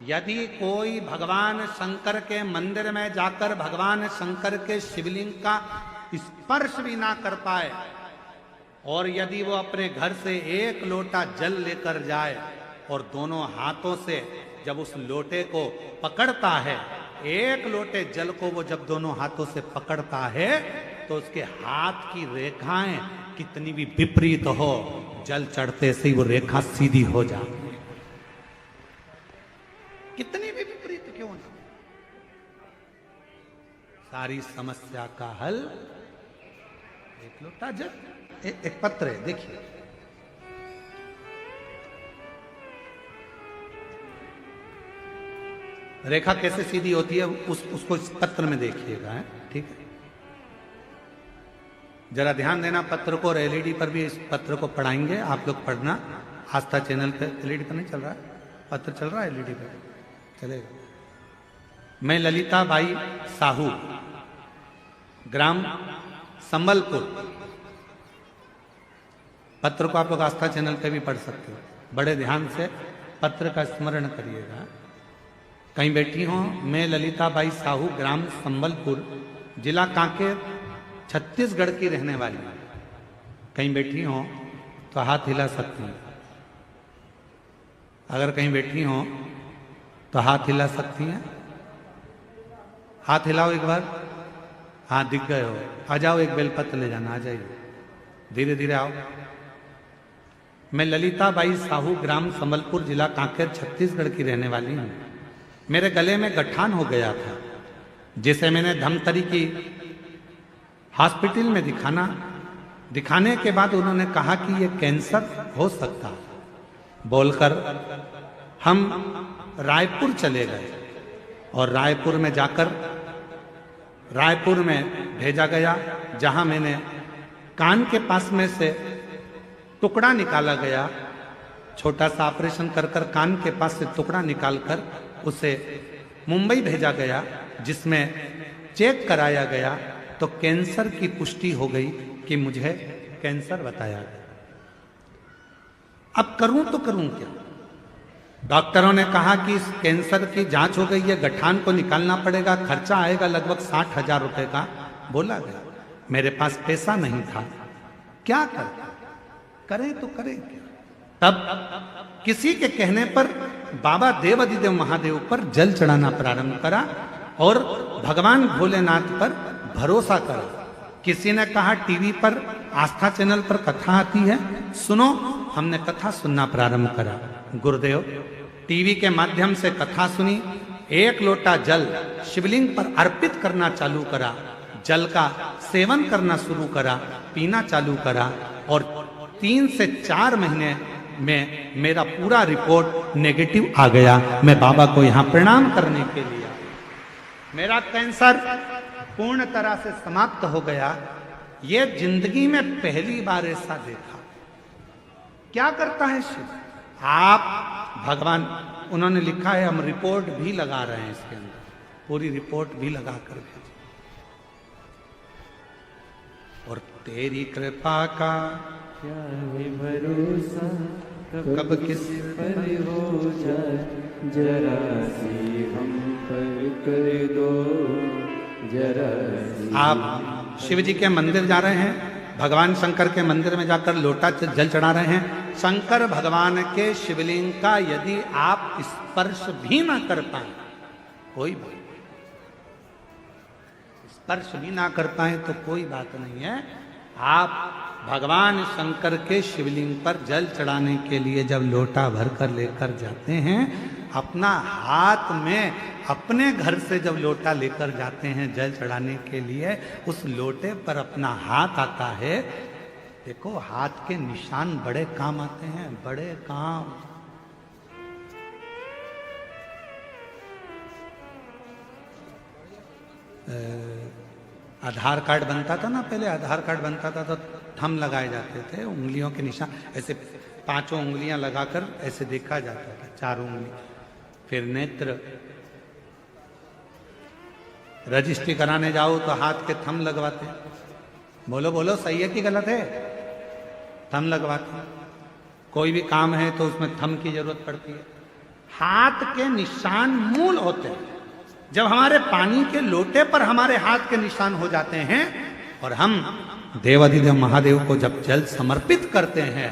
यदि कोई भगवान शंकर के मंदिर में जाकर भगवान शंकर के शिवलिंग का स्पर्श भी ना कर पाए और यदि वो अपने घर से एक लोटा जल लेकर जाए और दोनों हाथों से जब उस लोटे को पकड़ता है, एक लोटे जल को वो जब दोनों हाथों से पकड़ता है तो उसके हाथ की रेखाएं कितनी भी विपरीत हो, जल चढ़ते से ही वो रेखा सीधी हो जाती है। कितनी भी विपरीत क्यों ना, सारी समस्या का हल एक लोटा जल। एक पत्र है, देखिए, रेखा कैसे सीधी होती है उसको इस पत्र में देखिएगा, है ठीक है। जरा ध्यान देना पत्र को, और एलईडी पर भी इस पत्र को पढ़ाएंगे, आप लोग पढ़ना। आस्था चैनल पे एलईडी पर नहीं चल रहा है, पत्र चल रहा है एलईडी पे, चलेगा। मैं ललिता बाई साहू, ग्राम संबलपुर। पत्र को आप लोग आस्था चैनल पे भी पढ़ सकते हो, बड़े ध्यान से पत्र का स्मरण करिएगा। कहीं बैठी हो, मैं ललिता बाई साहू, ग्राम संबलपुर, जिला कांकेर, छत्तीसगढ़ की रहने वाली। कहीं बैठी हो तो हाथ हिला सकती हैं। अगर कहीं बैठी हो तो हाथ हिला सकती हैं। हाथ हिलाओ एक बार। हाँ, दिख गए हो, आ जाओ, एक बेलपत्र ले जाना, आ जाइए, धीरे धीरे आओ। मैं ललिता बाई साहू, ग्राम संबलपुर, जिला कांकेर, छत्तीसगढ़ की रहने वाली हूँ। मेरे गले में गठान हो गया था, जिसे मैंने धमतरी की हॉस्पिटल में दिखाने के बाद उन्होंने कहा कि ये कैंसर हो सकता है। बोलकर हम रायपुर चले गए और रायपुर में जाकर रायपुर में भेजा गया, जहां मैंने कान के पास में से टुकड़ा निकाला गया। छोटा सा ऑपरेशन कर कान के पास से टुकड़ा निकालकर उसे मुंबई भेजा गया, जिसमें चेक कराया गया तो कैंसर की पुष्टि हो गई कि मुझे कैंसर बताया गया। अब करूं तो करूं क्या? डॉक्टरों ने कहा कि इस कैंसर की जांच हो गई है, गठान को निकालना पड़ेगा, खर्चा आएगा लगभग 60,000 रुपए का बोला गया। मेरे पास पैसा नहीं था, क्या करें तो करें क्या? तब किसी के कहने पर बाबा देव अधिदेव महादेव पर जल चढ़ाना प्रारंभ करा और भगवान भोलेनाथ पर भरोसा करा। किसी ने कहा टीवी पर, आस्था चैनल पर कथा आती है, सुनो। हमने कथा सुनना प्रारंभ करा। गुरुदेव टीवी के माध्यम से कथा सुनी, एक लोटा जल शिवलिंग पर अर्पित करना चालू करा, जल का सेवन करना शुरू करा, पीना चालू करा और 3 से 4 महीने में मेरा पूरा रिपोर्ट नेगेटिव आ गया। मैं बाबा को यहां प्रणाम करने के लिए, मेरा कैंसर पूर्ण तरह से समाप्त हो गया। ये जिंदगी में पहली बार ऐसा देखा। क्या करता है शिव? आप भगवान, उन्होंने लिखा है, हम रिपोर्ट भी लगा रहे हैं इसके अंदर, पूरी रिपोर्ट भी लगा कर भेजी। और तेरी कृपा का क्या है भरोसा, कब किस पर हो जाए, जरा सी हम पर कर दो, जरा सी। आप शिव जी के मंदिर जा रहे हैं, भगवान शंकर के मंदिर में जाकर लोटा जल चढ़ा रहे हैं। शंकर भगवान के शिवलिंग का यदि आप स्पर्श भी ना कर पाए, कोई बात, स्पर्श भी ना कर पाए तो कोई बात नहीं है। आप भगवान शंकर के शिवलिंग पर जल चढ़ाने के लिए जब लोटा भर कर लेकर जाते हैं, अपना हाथ में, अपने घर से जब लोटा लेकर जाते हैं जल चढ़ाने के लिए, उस लोटे पर अपना हाथ आता है। देखो, हाथ के निशान बड़े काम आते हैं, बड़े काम। आधार कार्ड बनता था ना पहले, आधार कार्ड बनता था तो थंब लगाए जाते थे, उंगलियों के निशान, ऐसे 5 उंगलियां लगाकर ऐसे देखा जाता था, 4 उंगली। फिर नेत्र, रजिस्ट्री कराने जाओ तो हाथ के थंब लगवाते। बोलो बोलो, सही है कि गलत है? थंब लगवाते। कोई भी काम है तो उसमें थंब की जरूरत पड़ती है। हाथ के निशान मूल होते हैं। जब हमारे पानी के लोटे पर हमारे हाथ के निशान हो जाते हैं और हम देवाधिदेव महादेव को जब जल समर्पित करते हैं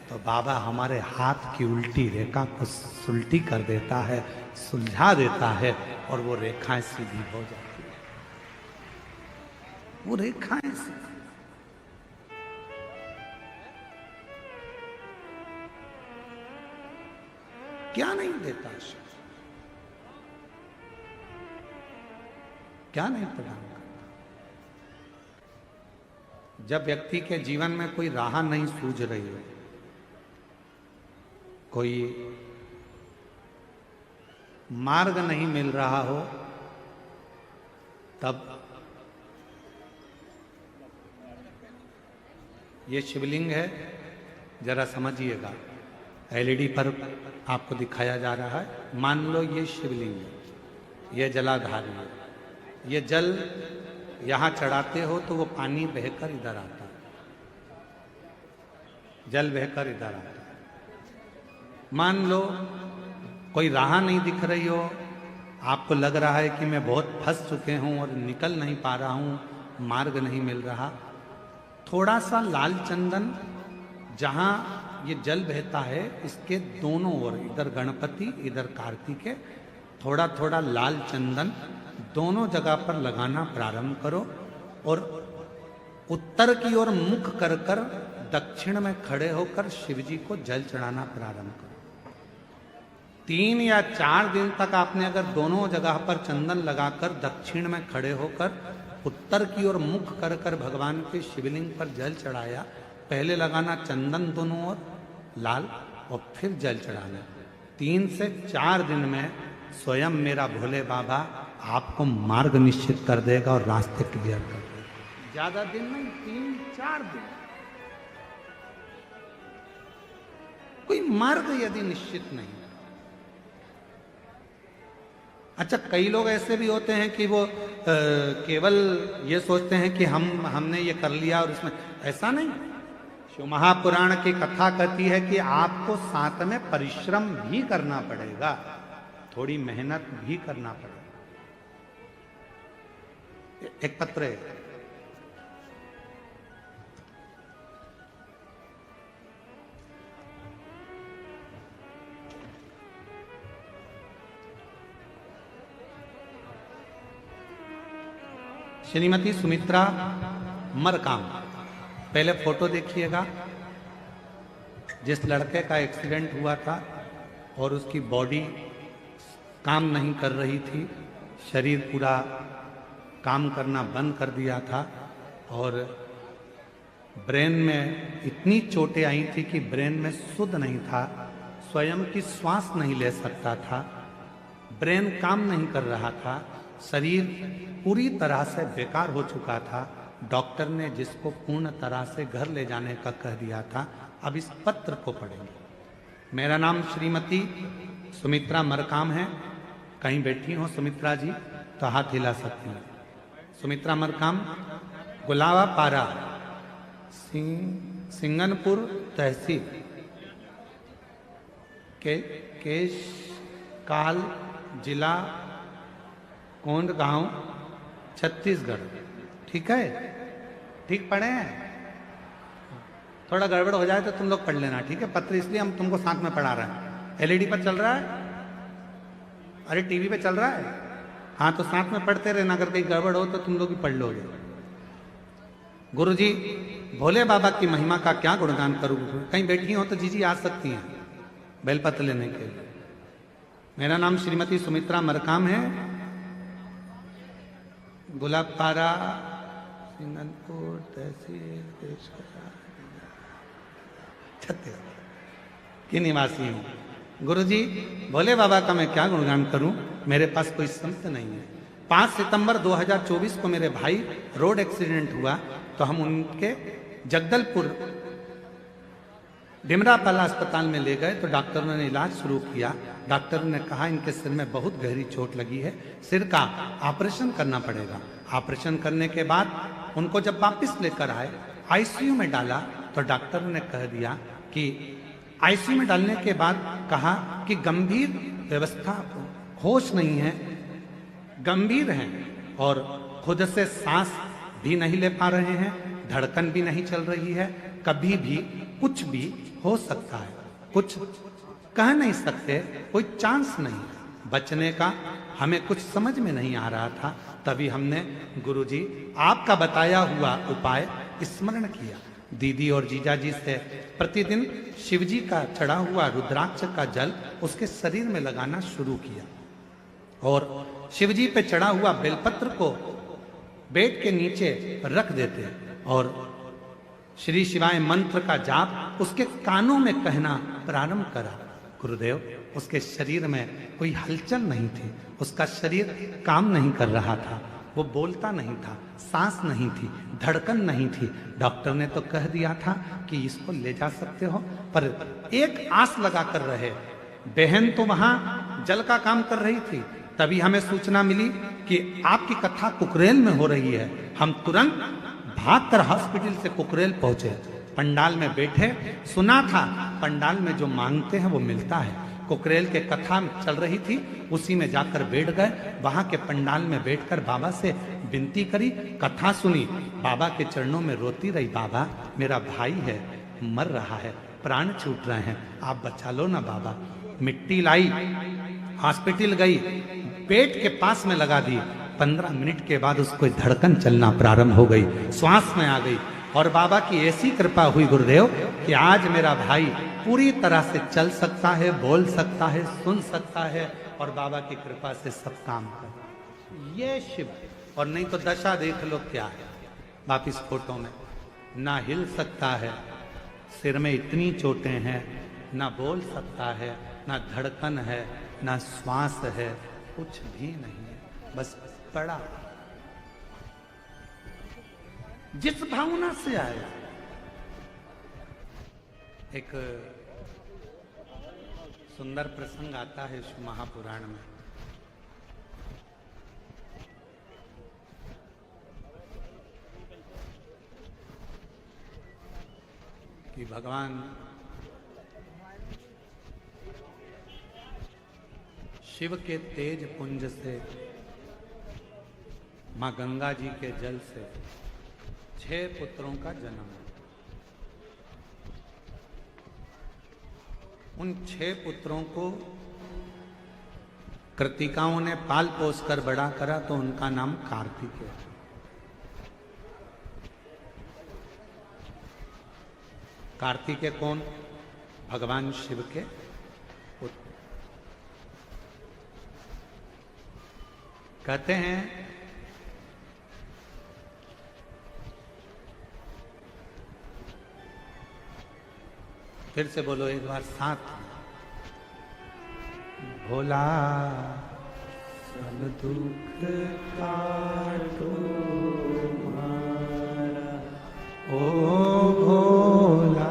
तो बाबा हमारे हाथ की उल्टी रेखा को सुलटी कर देता है, सुलझा देता है और वो रेखाएं सीधी हो जाती है। वो रेखाएं सीधी। क्या नहीं देता शिव, क्या नहीं प्रदान करता। जब व्यक्ति के जीवन में कोई राह नहीं सूझ रही हो, कोई मार्ग नहीं मिल रहा हो, तब ये शिवलिंग है, जरा समझिएगा। एलईडी पर आपको दिखाया जा रहा है। मान लो ये शिवलिंग है, ये जलाधार है। ये जल यहां चढ़ाते हो तो वो पानी बहकर इधर आता है, जल बहकर इधर आता है। मान लो कोई राह नहीं दिख रही हो, आपको लग रहा है कि मैं बहुत फंस चुके हूं और निकल नहीं पा रहा हूं, मार्ग नहीं मिल रहा। थोड़ा सा लाल चंदन, जहां ये जल बहता है इसके दोनों ओर, इधर गणपति इधर कार्तिकेय, थोड़ा थोड़ा लाल चंदन दोनों जगह पर लगाना प्रारंभ करो और उत्तर की ओर मुख कर कर दक्षिण में खड़े होकर शिवजी को जल चढ़ाना प्रारंभ करो। 3 या 4 दिन तक आपने अगर दोनों जगह पर चंदन लगाकर दक्षिण में खड़े होकर उत्तर की ओर मुख कर कर भगवान के शिवलिंग पर जल चढ़ाया, पहले लगाना चंदन दोनों ओर लाल और फिर जल चढ़ाना। 3 से 4 दिन में स्वयं मेरा भोले बाबा आपको मार्ग निश्चित कर देगा और रास्ते क्लियर कर देगा। ज्यादा दिन नहीं, 3-4 दिन। कोई मार्ग यदि निश्चित नहीं। अच्छा, कई लोग ऐसे भी होते हैं कि वो केवल ये सोचते हैं कि हमने ये कर लिया और इसमें, ऐसा नहीं। शिव महापुराण की कथा कहती है कि आपको साथ में परिश्रम भी करना पड़ेगा, थोड़ी मेहनत भी करना पड़ेगा। एक पत्र है, श्रीमती सुमित्रा मरकाम। पहले फोटो देखिएगा। जिस लड़के का एक्सीडेंट हुआ था और उसकी बॉडी काम नहीं कर रही थी, शरीर पूरा काम करना बंद कर दिया था और ब्रेन में इतनी चोटें आई थी कि ब्रेन में शुद्ध नहीं था, स्वयं की श्वास नहीं ले सकता था, ब्रेन काम नहीं कर रहा था, शरीर पूरी तरह से बेकार हो चुका था। डॉक्टर ने जिसको पूर्ण तरह से घर ले जाने का कह दिया था। अब इस पत्र को पढ़ेंगे। मेरा नाम श्रीमती सुमित्रा मरकाम है। कहीं बैठी हो सुमित्रा जी तो हाथ हिला सकती हैं। सुमित्रा मरकाम, गुलावा पारा, सिंगनपुर तहसील, केशकाल जिला कोंडगांव, छत्तीसगढ़। ठीक है, ठीक पढ़े हैं? थोड़ा गड़बड़ हो जाए तो तुम लोग पढ़ लेना, ठीक है? पत्र इसलिए हम तुमको साथ में पढ़ा रहे हैं। एलईडी पर चल रहा है, अरे टीवी पे चल रहा है, हाँ तो साथ में पढ़ते रहना। अगर कहीं गड़बड़ हो तो तुम लोग भी पढ़ लोगे। गुरुजी, भोले बाबा की महिमा का क्या गुणगान करूँ? कहीं बैठी हो तो जीजी आ सकती हैं बेलपत्र लेने के लिए। मेरा नाम श्रीमती सुमित्रा मरकाम है, गुलाबपारा, सिंगनपुर तहसील, छत्तीसगढ़ की निवासी हूँ। गुरुजी, भोले बाबा का मैं क्या गुणगान करूं? मेरे पास कोई संत नहीं है। 5 सितंबर 2024 को मेरे भाई रोड एक्सीडेंट हुआ तो हम उनके जगदलपुर डिमरापाला अस्पताल में ले गए तो डॉक्टरों ने इलाज शुरू किया। डॉक्टर ने कहा इनके सिर में बहुत गहरी चोट लगी है, सिर का ऑपरेशन करना पड़ेगा। ऑपरेशन करने के बाद उनको जब वापस लेकर आए, आईसीयू में डाला तो डॉक्टर ने कह दिया कि आईसीयू में डालने के बाद कहा कि गंभीर व्यवस्था, होश नहीं है, गंभीर हैं और खुद से सांस भी नहीं ले पा रहे हैं, धड़कन भी नहीं चल रही है, कभी भी कुछ भी हो सकता है, कुछ कह नहीं सकते, कोई चांस नहीं बचने का। हमें कुछ समझ में नहीं आ रहा था, तभी हमने गुरुजी आपका बताया हुआ उपाय स्मरण किया। दीदी और जीजा जी से प्रतिदिन शिवजी का चढ़ा हुआ रुद्राक्ष का जल उसके शरीर में लगाना शुरू किया और शिवजी पे चढ़ा हुआ बेलपत्र को बेड के नीचे रख देते और श्री शिवाय मंत्र का जाप उसके कानों में कहना प्रारंभ करा। गुरुदेव, उसके शरीर में कोई हलचल नहीं थी, उसका शरीर काम नहीं कर रहा था, वो बोलता नहीं था, सांस नहीं थी, धड़कन नहीं थी। डॉक्टर ने तो कह दिया था कि इसको ले जा सकते हो, पर एक आस लगा कर रहे। बहन तो वहां जल का काम कर रही थी, तभी हमें सूचना मिली कि आपकी कथा कुकरेल में हो रही है। हम तुरंत भागकर हॉस्पिटल से कुकरेल पहुंचे, पंडाल में बैठे। सुना था पंडाल में जो मांगते हैं वो मिलता है। कुकरेल के कथा चल रही थी, उसी में जाकर बैठ गए। वहां के पंडाल में बैठकर बाबा से विनती करी, कथा सुनी, बाबा के चरणों में रोती रही। बाबा, मेरा भाई है, मर रहा है, प्राण छूट रहे हैं, आप बचा लो ना बाबा। मिट्टी लाई, हॉस्पिटल गई, पेट के पास में लगा दी। 15 मिनट के बाद उसको धड़कन चलना प्रारंभ हो गई, श्वास में आ गई और बाबा की ऐसी कृपा हुई गुरुदेव कि आज मेरा भाई पूरी तरह से चल सकता है, बोल सकता है, सुन सकता है और बाबा की कृपा से सब काम कर। ये शिव। और नहीं तो दशा देख लो क्या है वापिस फोटो में, ना हिल सकता है, सिर में इतनी चोटें हैं, ना बोल सकता है, ना धड़कन है, ना श्वास है, कुछ भी नहीं है, बस पड़ा। जिस भावना से आया। एक सुंदर प्रसंग आता है इस महापुराण में। कि भगवान शिव के तेज पुंज से, मां गंगा जी के जल से 6 पुत्रों का जन्म। उन 6 पुत्रों को कृतिकाओं ने पाल पोस कर बड़ा करा तो उनका नाम कार्तिकेय। कार्तिकेय कौन? भगवान शिव के पुत्र। कहते हैं फिर से बोलो एक बार साथ। भोला सब दुख काटो मारा, ओ भोला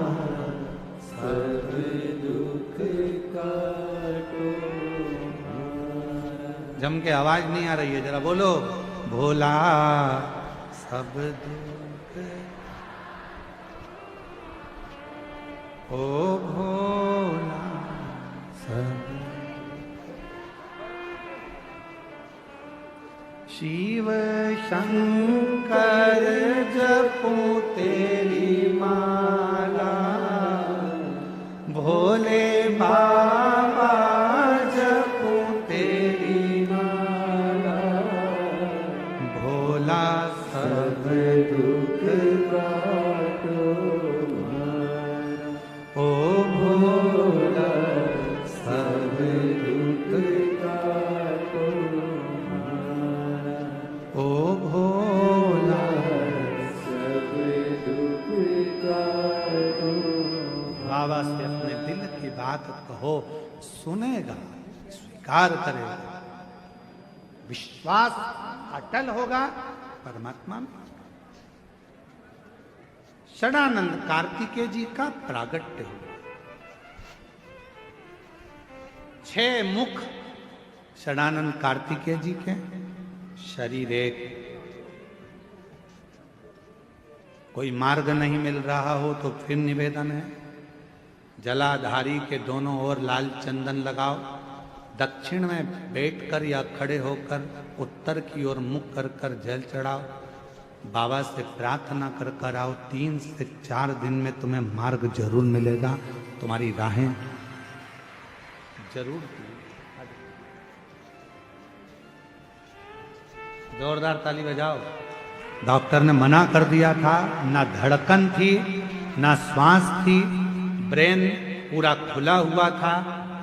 सब दुख काटो मारा। जम के आवाज नहीं आ रही है, जरा बोलो। भोला सब दुख, ओ भोला सब। शिव शंकर जपूं तेरी माला, भोले बाबा जपूं तेरी माला, भोला सब दुख काटो मारा, ओ भोला सब दुख काटो मारा, ओ भोला सब दुख काटो। बाबा से अपने दिल की बात कहो, सुनेगा, स्वीकार करेगा, विश्वास अटल होगा परमात्मा में। षडानंद कार्तिकेय जी का प्रागट्य हुआ। 6 मुख षडानंद कार्तिकेय जी के, शरीर एक। कोई मार्ग नहीं मिल रहा हो तो फिर निवेदन है, जलाधारी के दोनों ओर लाल चंदन लगाओ, दक्षिण में बैठकर या खड़े होकर उत्तर की ओर मुख कर कर जल चढ़ाओ, बाबा से प्रार्थना कर कर आओ। 3 से 4 दिन में तुम्हें मार्ग जरूर मिलेगा, तुम्हारी राहें जरूर। जोरदार ताली बजाओ। डॉक्टर ने मना कर दिया था, ना धड़कन थी ना श्वास थी, ब्रेन पूरा खुला हुआ था,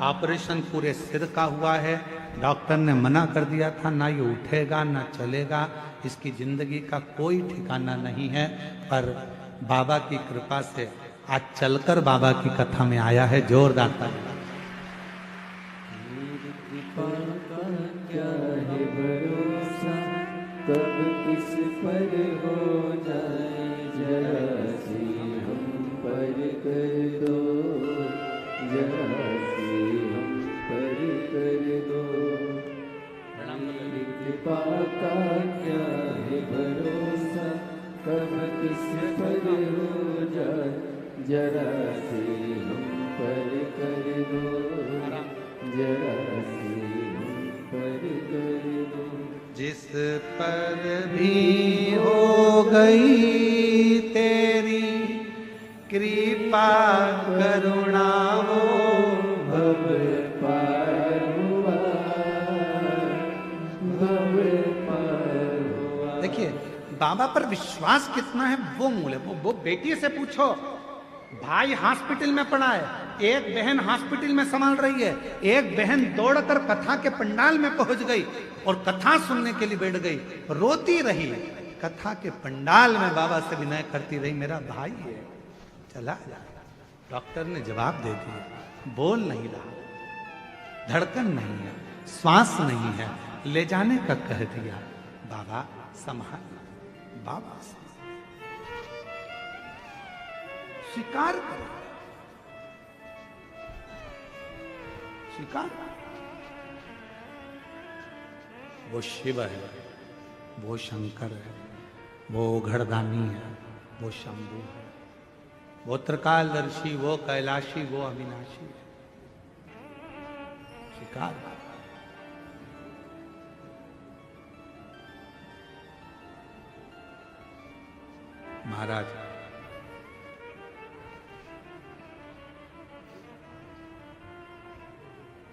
ऑपरेशन पूरे सिर का हुआ है। डॉक्टर ने मना कर दिया था, ना ये उठेगा ना चलेगा, इसकी जिंदगी का कोई ठिकाना नहीं है। पर बाबा की कृपा से आज चलकर बाबा की कथा में आया है। जोरदार ताली। कृपा का क्या है भरोसा, कब किस पर हो जाए, जरा सी हम पर कर दो, जरा सी हम पर कर दो। मेरी कृपा का क्या है भरोसा, कब किस पर हो जाए, जरा सी हम पर कर दो, जरा सी हम पर कर दो। जिस पर भी हो गई तेरी कृपा करुणा, वो भव पार हुआ, भव पार हुआ। देखिए बाबा पर विश्वास कितना है वो मूल है। वो बेटी से पूछो, भाई हॉस्पिटल में पड़ा है, एक बहन हॉस्पिटल में संभाल रही है, एक बहन दौड़कर कथा के पंडाल में पहुंच गई और कथा सुनने के लिए बैठ गई, रोती रही, कथा के पंडाल में बाबा से विनय करती रही, मेरा भाई है, चला जा। डॉक्टर ने जवाब दे दिया, बोल नहीं रहा, धड़कन नहीं है, श्वास नहीं है, ले जाने का कह दिया। बाबा संभाल, बाबा स्वीकार करो, स्वीकार। वो शिव है, वो शंकर है, वो घड़दानी है, वो शंभु है, वो त्रिकालदर्शी, वो कैलाशी, वो अविनाशी है। स्वीकार। महाराज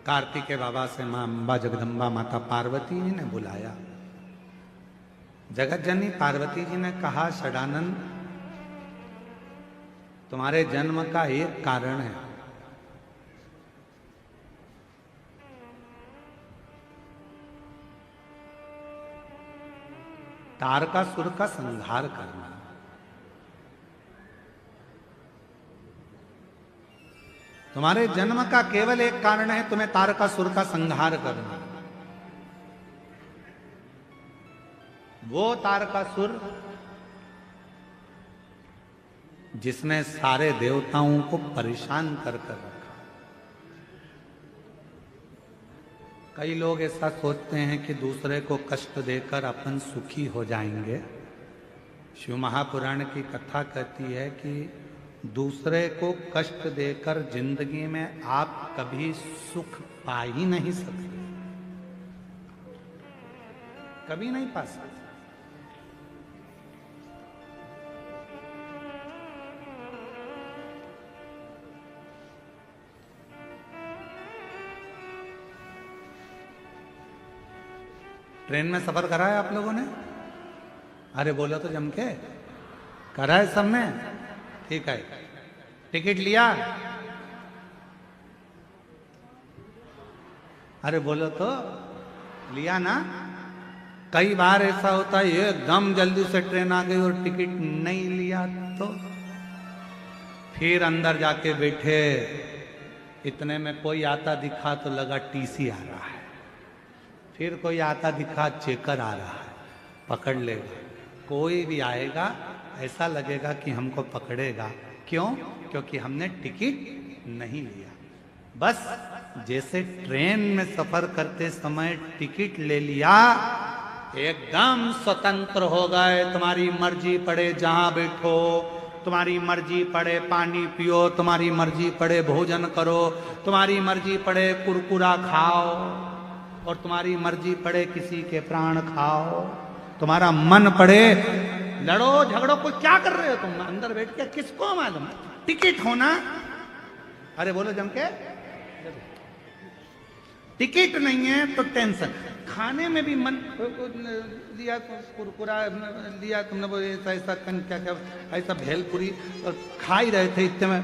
कार्तिकेय बाबा से मां अंबा जगदम्बा माता पार्वती जी ने बुलाया। जगत जननी पार्वती जी ने कहा, षडानंद तुम्हारे जन्म का एक कारण है, तारकासुर का संहार करना। तुम्हारे जन्म का केवल एक कारण है, तुम्हें तारकासुर का संहार करना। वो तारकासुर जिसने सारे देवताओं को परेशान कर कर रखा। कई लोग ऐसा सोचते हैं कि दूसरे को कष्ट देकर अपन सुखी हो जाएंगे। शिव महापुराण की कथा कहती है कि दूसरे को कष्ट देकर जिंदगी में आप कभी सुख पा ही नहीं सकते, कभी नहीं पा सकते। ट्रेन में सफर करा है आप लोगों ने? अरे बोलो तो जम के, करा है सबने? ठीक है, टिकट लिया? अरे बोलो तो, लिया ना? कई बार ऐसा होता है एकदम जल्दी से ट्रेन आ गई और टिकट नहीं लिया तो फिर अंदर जाके बैठे, इतने में कोई आता दिखा तो लगा टीसी आ रहा है, फिर कोई आता दिखा चेकर आ रहा है, पकड़ लेगा। कोई भी आएगा ऐसा लगेगा कि हमको पकड़ेगा। क्यों? क्योंकि हमने टिकट नहीं लिया। बस जैसे ट्रेन में सफर करते समय टिकट ले लिया, एकदम स्वतंत्र हो गए, तुम्हारी मर्जी पड़े जहां बैठो, तुम्हारी मर्जी पड़े पानी पियो, तुम्हारी मर्जी पड़े भोजन करो, तुम्हारी मर्जी पड़े कुरकुरा खाओ, और तुम्हारी मर्जी पड़े किसी के प्राण खाओ, तुम्हारा मन पड़े लड़ो झगड़ो। कोई क्या कर रहे हो तुम अंदर बैठ के, किसको मालूम? टिकट होना, अरे बोलो जम के, टिकट नहीं है तो टेंशन। खाने में भी मन लिया कुरकुरा लिया तुमने, वो ऐसा ऐसा क्या क्या ऐसा भेलपुरी और खा ही रहे थे इतने में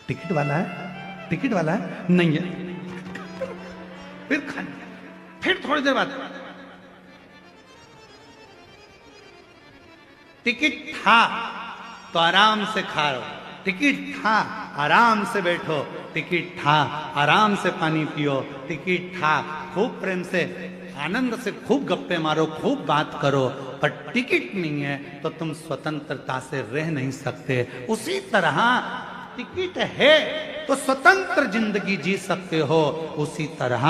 टिकट वाला है, टिकट वाला है नहीं है, फिर खा, फिर थोड़ी देर बाद टिकट था तो आराम से खाओ, टिकट था आराम से बैठो, टिकट था आराम से पानी पियो, टिकट था खूब प्रेम से आनंद से खूब गप्पे मारो, खूब बात करो, पर टिकट नहीं है तो तुम स्वतंत्रता से रह नहीं सकते। उसी तरह टिकट है तो स्वतंत्र जिंदगी जी सकते हो, उसी तरह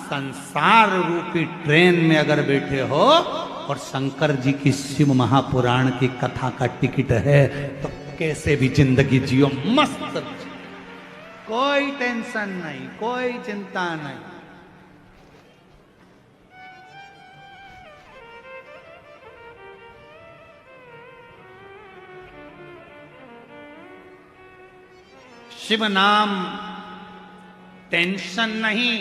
संसार रूपी ट्रेन में अगर बैठे हो और शंकर जी की शिव महापुराण की कथा का टिकट है तो कैसे भी जिंदगी जियो मस्त, कोई टेंशन नहीं, कोई चिंता नहीं। शिव नाम टेंशन नहीं,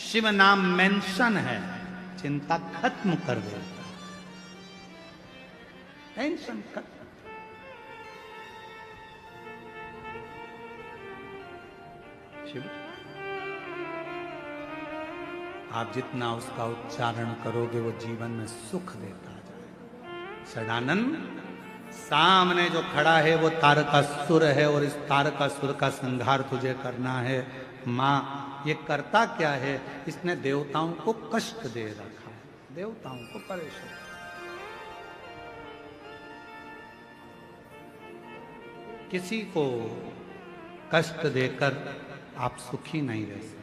शिव नाम मेंशन है, चिंता खत्म कर देता, टेंशन खत्म। शिव आप जितना उसका उच्चारण करोगे वो जीवन में सुख देता जाएगा। षडानंद सामने जो खड़ा है वो तारकासुर है और इस तारकासुर का संहार तुझे करना है। मां ये करता क्या है? इसने देवताओं को कष्ट दे रखा है, देवताओं को परेशान। किसी को कष्ट देकर आप सुखी नहीं रह सकते,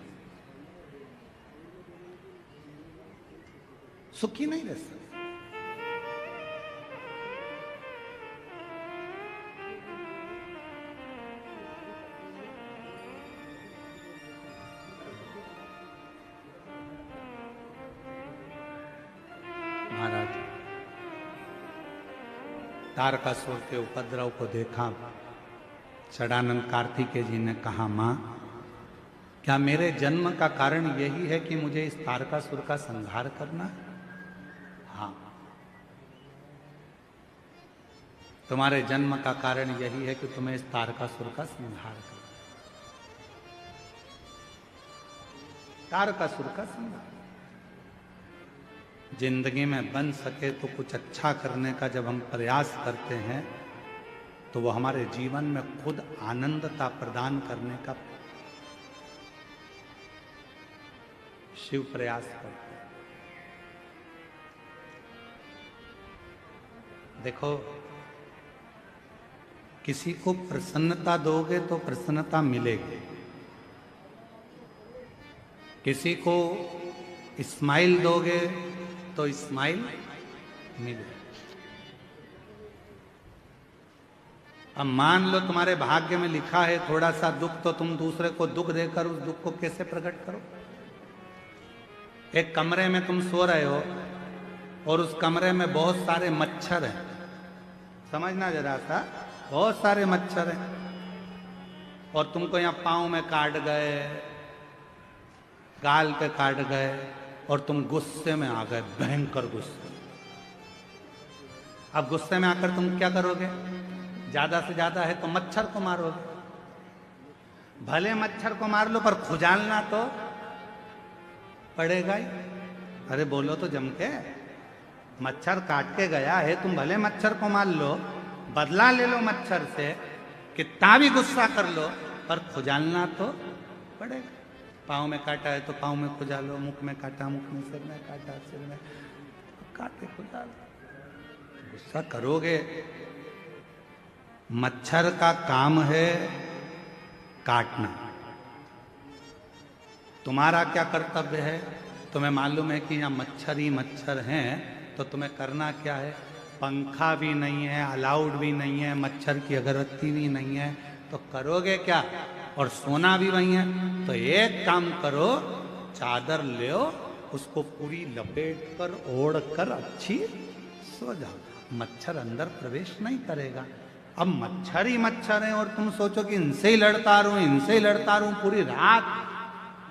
सुखी नहीं रह सकते। महाराज तारकासुर के उपद्रव को देखा, षडानंद कार्तिकेय जी ने कहा, मां क्या मेरे जन्म का कारण यही है कि मुझे इस तारकासुर का संहार करना है? हाँ, तुम्हारे जन्म का कारण यही है कि तुम्हें इस तारकासुर का संहार करना, तारकासुर का संहार। जिंदगी में बन सके तो कुछ अच्छा करने का जब हम प्रयास करते हैं तो वो हमारे जीवन में खुद आनंदता प्रदान करने का शिव प्रयास करते हैं। देखो, किसी को प्रसन्नता दोगे तो प्रसन्नता मिलेगी, किसी को स्माइल दोगे तो स्माइल मिलेगी। अब मान लो तुम्हारे भाग्य में लिखा है थोड़ा सा दुख, तो तुम दूसरे को दुख देकर उस दुख को कैसे प्रकट करो? एक कमरे में तुम सो रहे हो और उस कमरे में बहुत सारे मच्छर हैं, समझना जरा सा, बहुत सारे मच्छर हैं, और तुमको यहाँ पाँव में काट गए, गाल पे काट गए, और तुम गुस्से में आ गए, भयंकर गुस्से। अब गुस्से में आकर तुम क्या करोगे? ज्यादा से ज्यादा है तो मच्छर को मारोगे, भले मच्छर को मार लो पर खुजालना तो पड़ेगा ही। अरे बोलो तो जम के, मच्छर काट के गया है, तुम भले मच्छर को मार लो, बदला ले लो मच्छर से, कितना भी गुस्सा कर लो, पर खुजालना तो पड़ेगा। पाँव में काटा है तो पाँव में खुजा लो, मुख में काटा मुख में, सिर में काटा सिर में, काटे खुजा लो। गुस्सा करोगे, मच्छर का काम है काटना, तुम्हारा क्या कर्तव्य है? तुम्हें मालूम है कि यहाँ मच्छर ही मच्छर हैं, तो तुम्हें करना क्या है? पंखा भी नहीं है, अलाउड भी नहीं है, मच्छर की अगरबत्ती भी नहीं है, तो करोगे क्या? और सोना भी वही है, तो एक काम करो, चादर ले, उसको पूरी लपेट कर ओढ़ कर अच्छी सो जाओ, मच्छर अंदर प्रवेश नहीं करेगा। अब मच्छर ही मच्छर हैं और तुम सोचो कि इनसे ही लड़ता रहूं, इनसे ही लड़ता रहूं, पूरी रात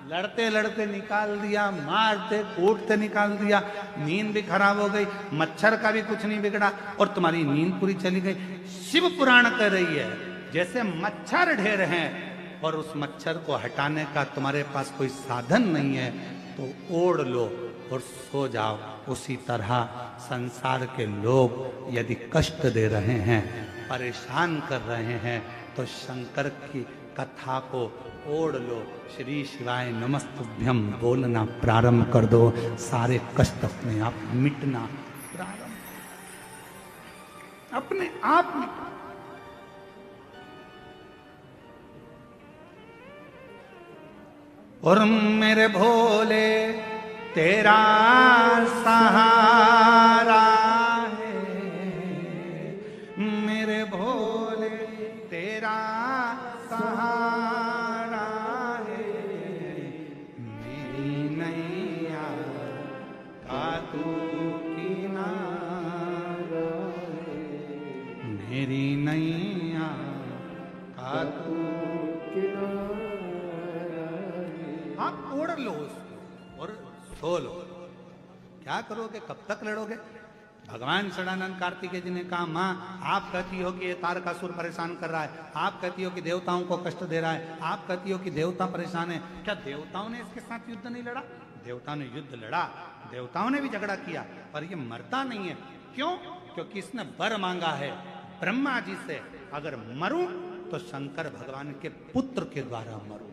लड़ते लड़ते निकाल दिया, मारते कूटते निकाल दिया, नींद भी खराब हो गई, मच्छर का भी कुछ नहीं बिगड़ा और तुम्हारी नींद पूरी चली गई। शिव पुराण कह रही है जैसे मच्छर ढेर हैं और उस मच्छर को हटाने का तुम्हारे पास कोई साधन नहीं है, तो ओढ़ लो और सो जाओ। उसी तरह संसार के लोग यदि कष्ट दे रहे हैं, परेशान कर रहे हैं, तो शंकर की कथा को ओढ़ लो, श्री शिवाय नमस्तुभ्यम बोलना प्रारंभ कर दो, सारे कष्ट अपने आप मिटना प्रारंभ, अपने आप मिटना। और मेरे भोले तेरा सहारा है, मेरे भोले तेरा सहारा है, मेरी नैया का तू किनारा है, मेरी नैया का तू आप ओढ़ लो उसको और सो लो। क्या करोगे? कब तक लड़ोगे? भगवान षडानंद कार्तिकेय जी ने कहा, माँ आप कहती हो कि ये तारकासुर परेशान कर रहा है, आप कहती हो कि देवताओं को कष्ट दे रहा है, आप कहती हो कि देवता परेशान है, क्या देवताओं ने इसके साथ युद्ध नहीं लड़ा? देवताओं ने युद्ध लड़ा, देवताओं ने भी झगड़ा किया, पर ये मरता नहीं है। क्यों? क्योंकि इसने वर मांगा है ब्रह्मा जी से, अगर मरूं तो शंकर भगवान के पुत्र के द्वारा मरूं।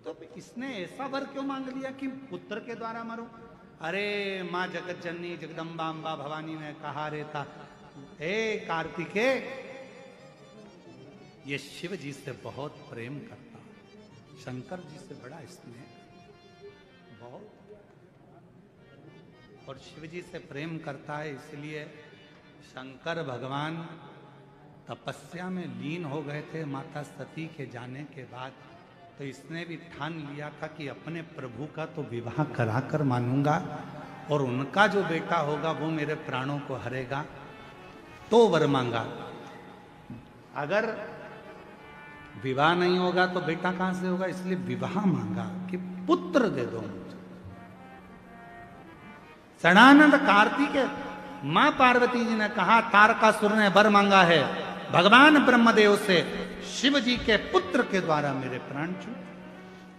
तो इसने ऐसा वर क्यों मांग लिया कि पुत्र के द्वारा मरूं? अरे माँ जगत जननी जगदम्बा अम्बा भवानी ने कहा रहता, हे कार्तिकेय, ये शिव जी से बहुत प्रेम करता, शंकर जी से बड़ा स्नेह बहुत, और शिव जी से प्रेम करता है, इसलिए शंकर भगवान तपस्या में लीन हो गए थे माता सती के जाने के बाद। तो इसने भी ठान लिया था कि अपने प्रभु का तो विवाह कराकर मानूंगा और उनका जो बेटा होगा वो मेरे प्राणों को हरेगा। तो वर मांगा, अगर विवाह नहीं होगा तो बेटा कहां से होगा, इसलिए विवाह मांगा कि पुत्र दे दो मुझे। षडानंद कार्तिकेय मां पार्वती जी ने कहा, तारकासुर ने वर मांगा है भगवान ब्रह्मदेव से, शिव जी के पुत्र के द्वारा मेरे प्राण छूट।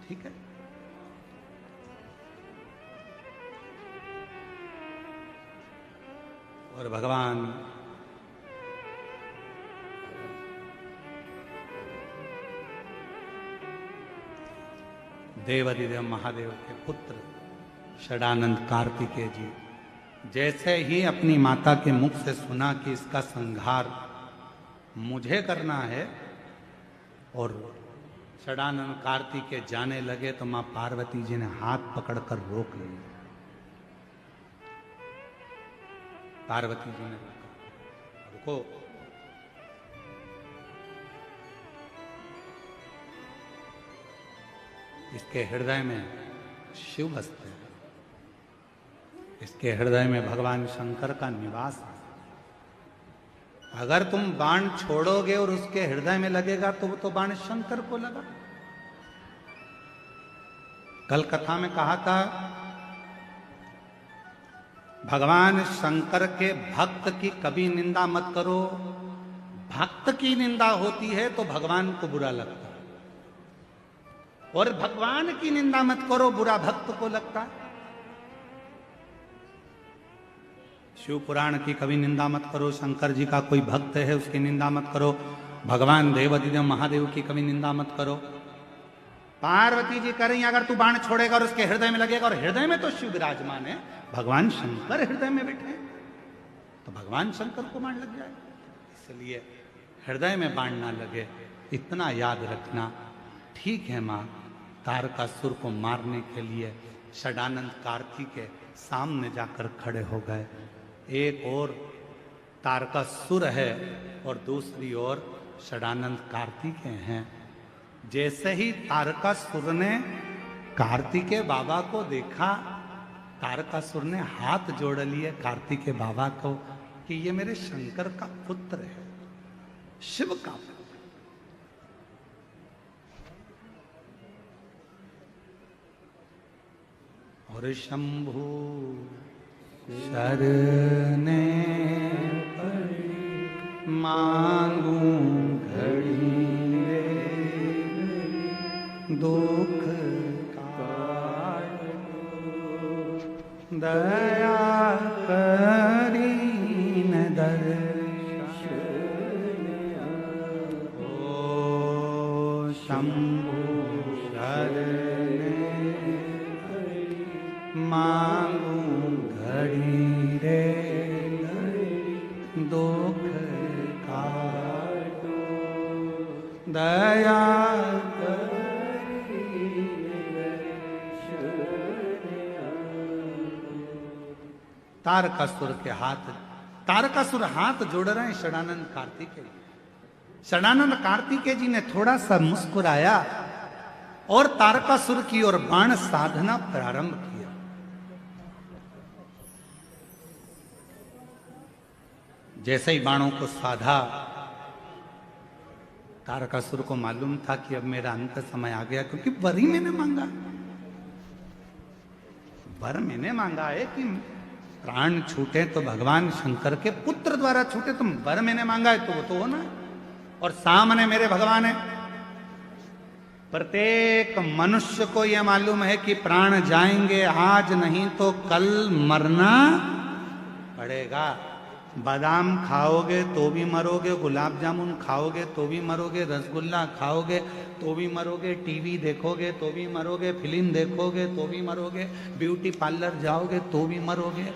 ठीक है, और भगवान देवाधिदेव महादेव के पुत्र षडानंद कार्तिकेय जी जैसे ही अपनी माता के मुख से सुना कि इसका संहार मुझे करना है, और षडानंद कार्तिकेय जाने लगे, तो मां पार्वती जी ने हाथ पकड़कर रोक लिया। पार्वती जी ने रुको, इसके हृदय में शिव बसते हैं, इसके हृदय में भगवान शंकर का निवास है। अगर तुम बाण छोड़ोगे और उसके हृदय में लगेगा तो वो तो बाण शंकर को लगा। कल कथा में कहा था, भगवान शंकर के भक्त की कभी निंदा मत करो, भक्त की निंदा होती है तो भगवान को बुरा लगता है, और भगवान की निंदा मत करो, बुरा भक्त को लगता है। शिव पुराण की कभी निंदा मत करो, शंकर जी का कोई भक्त है उसकी निंदा मत करो, भगवान देवाधिदेव महादेव की कभी निंदा मत करो। पार्वती जी कह रही हैं, अगर तू बाण छोड़ेगा और उसके हृदय में लगेगा, और हृदय में तो शिव विराजमान है, भगवान शंकर हृदय में बैठे हैं, तो भगवान शंकर को बाण लग जाए, इसलिए हृदय में बाण ना लगे, इतना याद रखना। ठीक है माँ, तारकासुर को मारने के लिए षडानंद कार्तिक के सामने जाकर खड़े हो गए। एक और तारकासुर है और दूसरी ओर षडानंद कार्तिकेय हैं। जैसे ही तारकासुर ने कार्तिकेय बाबा को देखा, तारकासुर ने हाथ जोड़ लिए कार्तिकेय बाबा को कि ये मेरे शंकर का पुत्र है, शिव का पुत्र। और शंभु शरणे मांगू घड़ी दुख काटो, दया करीन दर्शन ओ शंभु शरणे मांगू घड़ी रे दुख काटो, दया तारकासुर के हाथ, तारकासुर हाथ जोड़ रहे हैं षडानंद कार्तिकेय। षडानंद कार्तिकेय जी ने थोड़ा सा मुस्कुराया और तारकासुर की ओर बाण साधना प्रारंभ किया। जैसे ही बाणों को साधा, तारकासुर को मालूम था कि अब मेरा अंत समय आ गया, क्योंकि वर ही मैंने मांगा, वर मैंने मांगा है कि प्राण छूटे तो भगवान शंकर के पुत्र द्वारा छूटे, तुम वर मैंने मांगा है तो वो तो होना, और सामने मेरे भगवान है। प्रत्येक मनुष्य को यह मालूम है कि प्राण जाएंगे, आज नहीं तो कल मरना पड़ेगा। बादाम खाओगे तो भी मरोगे, गुलाब जामुन खाओगे तो भी मरोगे, रसगुल्ला खाओगे तो भी मरोगे, टीवी देखोगे तो भी मरोगे, फिल्म देखोगे तो भी मरोगे, ब्यूटी पार्लर जाओगे तो भी मरोगे,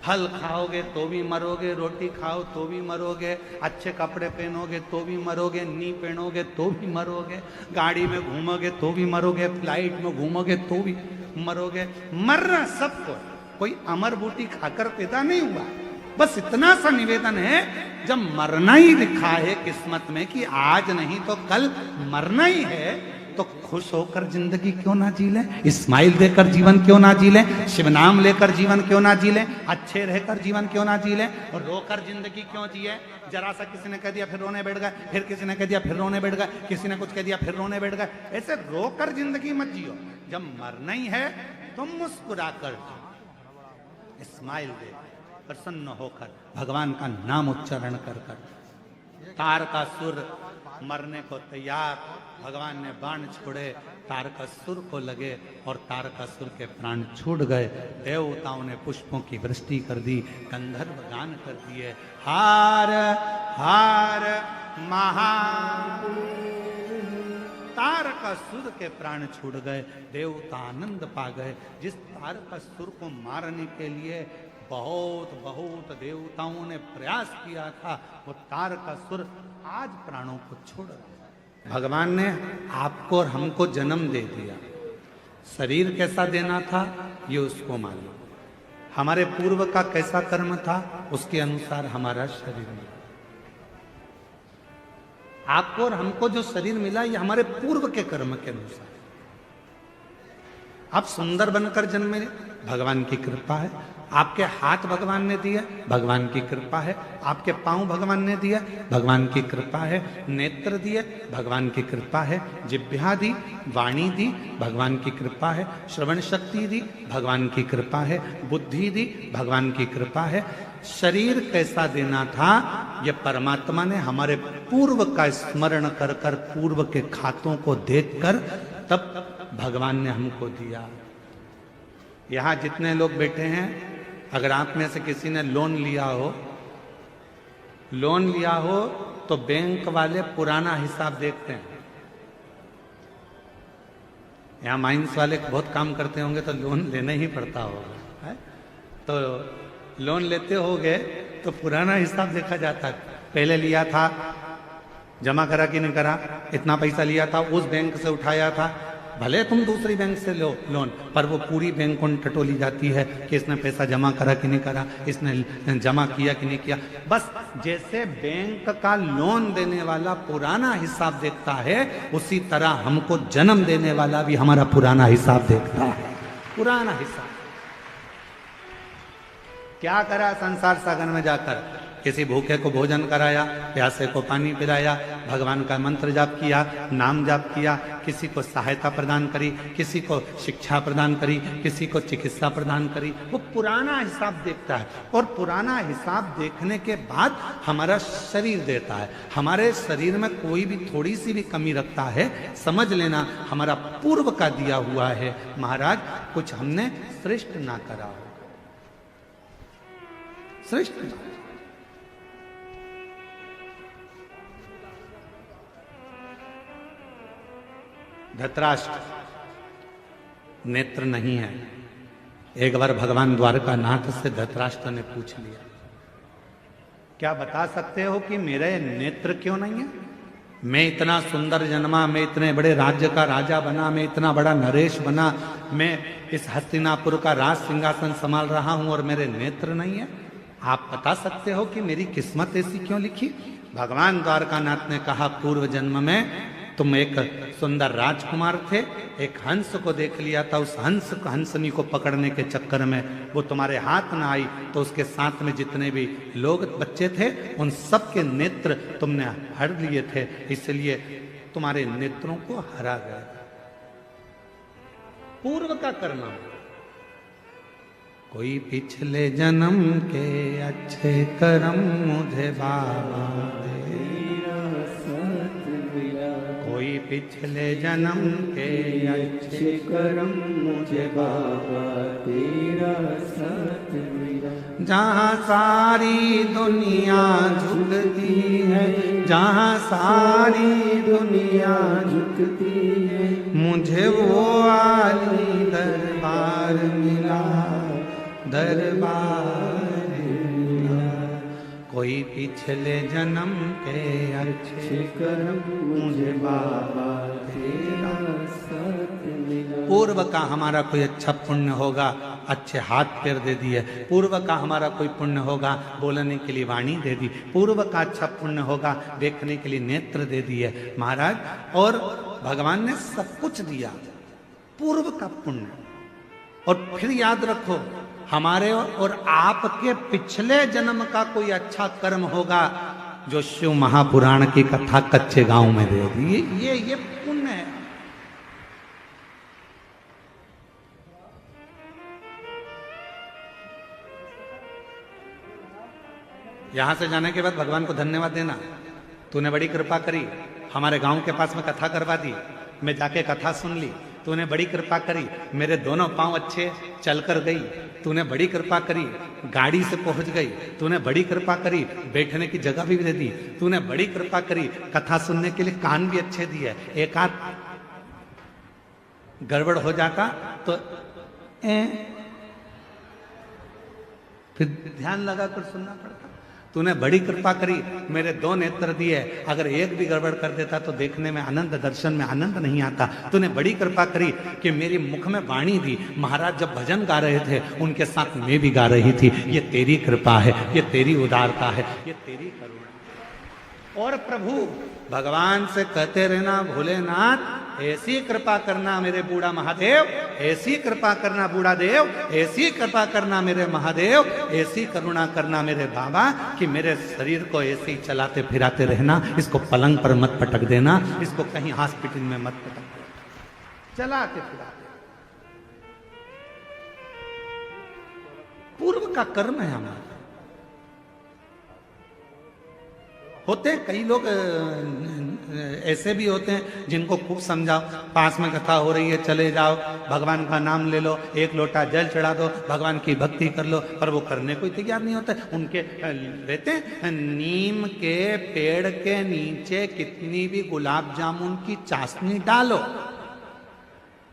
फल खाओगे तो भी मरोगे, रोटी खाओ तो भी मरोगे, अच्छे कपड़े पहनोगे तो भी मरोगे, नी पहनोगे तो भी मरोगे, गाड़ी में घूमोगे तो भी मरोगे, फ्लाइट में घूमोगे तो भी मरोगे। मरना सबको, कोई अमर बूटी खाकर पैदा नहीं हुआ। बस इतना सा निवेदन है, जब मरना ही लिखा है किस्मत में कि आज नहीं तो कल मरना ही है, तो खुश होकर जिंदगी क्यों ना जी लें, स्माइल देकर जीवन क्यों ना जी लें, शिव नाम लेकर जीवन क्यों ना जी लें, अच्छे रहकर जीवन क्यों ना जी लें, और रोकर जिंदगी क्यों जिए। जरा सा किसी ने कह दिया फिर रोने बैठ गए, फिर किसी ने कह दिया फिर रोने बैठ गए, किसी ने कुछ कह दिया फिर रोने बैठ गए। ऐसे रोकर जिंदगी मत जियो। जब मरना ही है तो मुस्कुरा कर, स्माइल दे, प्रसन्न होकर भगवान का नाम उच्चारण कर कर। तारकासुर मरने को तैयार, भगवान ने बाण छोड़े, तारकासुर को लगे और तारकासुर के प्राण छूट गए। देवताओं ने पुष्पों की वृष्टि कर दी, गंधर्व गान कर दिए, हार हार महा। तारकासुर के प्राण छूट गए, देवता आनंद पा गए। जिस तारकासुर को मारने के लिए बहुत बहुत देवताओं ने प्रयास किया था, वो तारकासुर आज प्राणों को छोड़ रहा है। भगवान ने आपको और हमको जन्म दे दिया, शरीर कैसा देना था ये उसको मालूम, हमारे पूर्व का कैसा कर्म था उसके अनुसार हमारा शरीर मिला। आपको और हमको जो शरीर मिला ये हमारे पूर्व के कर्म के अनुसार। आप सुंदर बनकर जन्मे, भगवान की कृपा है। आपके हाथ भगवान ने दिए, भगवान की कृपा है। आपके पांव भगवान ने दिए, भगवान की कृपा है। नेत्र दिए, भगवान की कृपा है। जिह्वा दी, वाणी दी, भगवान की कृपा है। श्रवण शक्ति दी, भगवान की कृपा है। बुद्धि दी, भगवान की कृपा है। शरीर कैसा देना था ये परमात्मा ने हमारे पूर्व का स्मरण कर कर, पूर्व के खातों को देखकर तब भगवान ने हमको दिया। यहां जितने लोग बैठे हैं, अगर आप में से किसी ने लोन लिया हो तो बैंक वाले पुराना हिसाब देखते हैं। यहां माइंस वाले बहुत काम करते होंगे तो लोन लेना ही पड़ता होगा, है? तो लोन लेते होगे तो पुराना हिसाब देखा जाता है। पहले लिया था जमा करा कि नहीं करा? इतना पैसा लिया था, उस बैंक से उठाया था, भले तुम दूसरी बैंक से लो लोन, पर वो पूरी बैंक उन टटोली जाती है कि इसने पैसा जमा करा कि नहीं करा, इसने जमा किया कि नहीं किया। बस जैसे बैंक का लोन देने वाला पुराना हिसाब देखता है, उसी तरह हमको जन्म देने वाला भी हमारा पुराना हिसाब देखता है। पुराना हिसाब क्या करा संसार सागर में जाकर? किसी भूखे को भोजन कराया, प्यासे को पानी पिलाया, भगवान का मंत्र जाप किया, नाम जाप किया, किसी को सहायता प्रदान करी, किसी को शिक्षा प्रदान करी, किसी को चिकित्सा प्रदान करी। वो पुराना हिसाब देखता है, और पुराना हिसाब देखने के बाद हमारा शरीर देता है। हमारे शरीर में कोई भी थोड़ी सी भी कमी रखता है, समझ लेना हमारा पूर्व का दिया हुआ है। महाराज कुछ हमने श्रेष्ठ ना करा हो, श्रेष्ठ धृतराष्ट्र नेत्र नहीं है। एक बार भगवान द्वारकानाथ से धृतराष्ट्र ने पूछ लिया, क्या बता सकते हो कि मेरे नेत्र क्यों नहीं है? मैं इतना सुंदर जन्मा, मैं इतने बड़े राज्य का राजा बना, मैं इतना बड़ा नरेश बना, मैं इस हस्तिनापुर का राज सिंहासन संभाल रहा हूं और मेरे नेत्र नहीं है। आप बता सकते हो कि मेरी किस्मत ऐसी क्यों लिखी? भगवान द्वारकानाथ ने कहा, पूर्व जन्म में तुम एक सुंदर राजकुमार थे, एक हंस को देख लिया था, उस हंसनी को पकड़ने के चक्कर में वो तुम्हारे हाथ ना आई, तो उसके साथ में जितने भी लोग बच्चे थे उन सब के नेत्र तुमने हर लिए थे, इसलिए तुम्हारे नेत्रों को हरा गया। पूर्व का करना। कोई पिछले जन्म के अच्छे कर्म मुझे बाबा दे, कोई पिछले जन्म के अच्छे कर्म मुझे बाबा तेरा साथ मिला। जहाँ सारी दुनिया झुकती है, जहाँ सारी दुनिया झुकती है, मुझे वो आली दरबार मिला, दरबार मिला। कोई पिछले जन्म के अच्छे कर्म मुझे बाबा तेरा साथ मिला। पूर्व का हमारा कोई अच्छा पुण्य होगा, अच्छे हाथ पैर दे दिए। पूर्व का हमारा कोई पुण्य होगा, बोलने के लिए वाणी दे दी। पूर्व का अच्छा पुण्य होगा, देखने के लिए नेत्र दे दिए महाराज। और भगवान ने सब कुछ दिया, पूर्व का पुण्य। और फिर याद रखो, हमारे और आपके पिछले जन्म का कोई अच्छा कर्म होगा जो शिव महापुराण की कथा कच्चे गांव में दे दी। ये पुण्य है। यहां से जाने के बाद भगवान को धन्यवाद देना, तूने बड़ी कृपा करी, हमारे गांव के पास में कथा करवा दी, मैं जाके कथा सुन ली, तूने बड़ी कृपा करी, मेरे दोनों पांव अच्छे चलकर गई, तूने बड़ी कृपा करी, गाड़ी से पहुंच गई, तूने बड़ी कृपा करी, बैठने की जगह भी दे दी, तूने बड़ी कृपा करी, कथा सुनने के लिए कान भी अच्छे दिए। एक आध गड़बड़ हो जाता तो फिर ध्यान लगा कर सुनना पड़ता। तूने बड़ी कृपा करी, मेरे दो नेत्र दिए, अगर एक भी गड़बड़ कर देता तो देखने में आनंद, दर्शन में आनंद नहीं आता। तूने बड़ी कृपा करी कि मेरी मुख में वाणी दी, महाराज जब भजन गा रहे थे उनके साथ मैं भी गा रही थी। ये तेरी कृपा है, ये तेरी उदारता है, ये तेरी करुणा। और प्रभु भगवान से कहते रहना, भोलेनाथ ऐसी कृपा करना मेरे बूढ़ा महादेव, ऐसी कृपा करना बूढ़ा देव, ऐसी कृपा करना मेरे महादेव, ऐसी करुणा करना मेरे बाबा कि मेरे शरीर को ऐसे ही चलाते फिराते रहना, इसको पलंग पर मत पटक देना, इसको कहीं हॉस्पिटल में मत पटक देना, चलाते फिराते। पूर्व का कर्म है हमारा। होते कई लोग ऐसे भी होते हैं जिनको खूब समझाओ, पास में कथा हो रही है चले जाओ, भगवान का नाम ले लो, एक लोटा जल चढ़ा दो, भगवान की भक्ति कर लो, पर वो करने को तैयार नहीं होता। उनके रहते हैं, नीम के पेड़ के नीचे कितनी भी गुलाब जामुन की चाशनी डालो,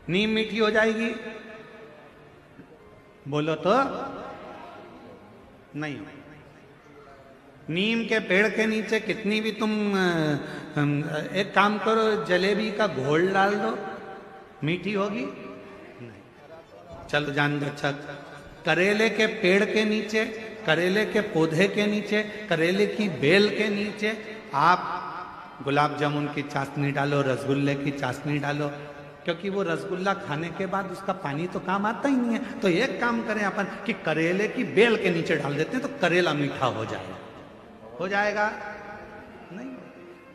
नीम मीठी हो जाएगी? बोलो तो नहीं हो। नीम के पेड़ के नीचे कितनी भी तुम एक काम करो, जलेबी का घोल डाल दो, मीठी होगी नहीं। चलो जान दो। अच्छा, करेले के पेड़ के नीचे, करेले के पौधे के नीचे, करेले की बेल के नीचे आप गुलाब जामुन की चाशनी डालो, रसगुल्ले की चाशनी डालो, क्योंकि वो रसगुल्ला खाने के बाद उसका पानी तो काम आता ही नहीं है। तो एक काम करें अपन कि करेले की बेल के नीचे डाल देते हैं, तो करेला मीठा हो जाएगा। हो जाएगा नहीं,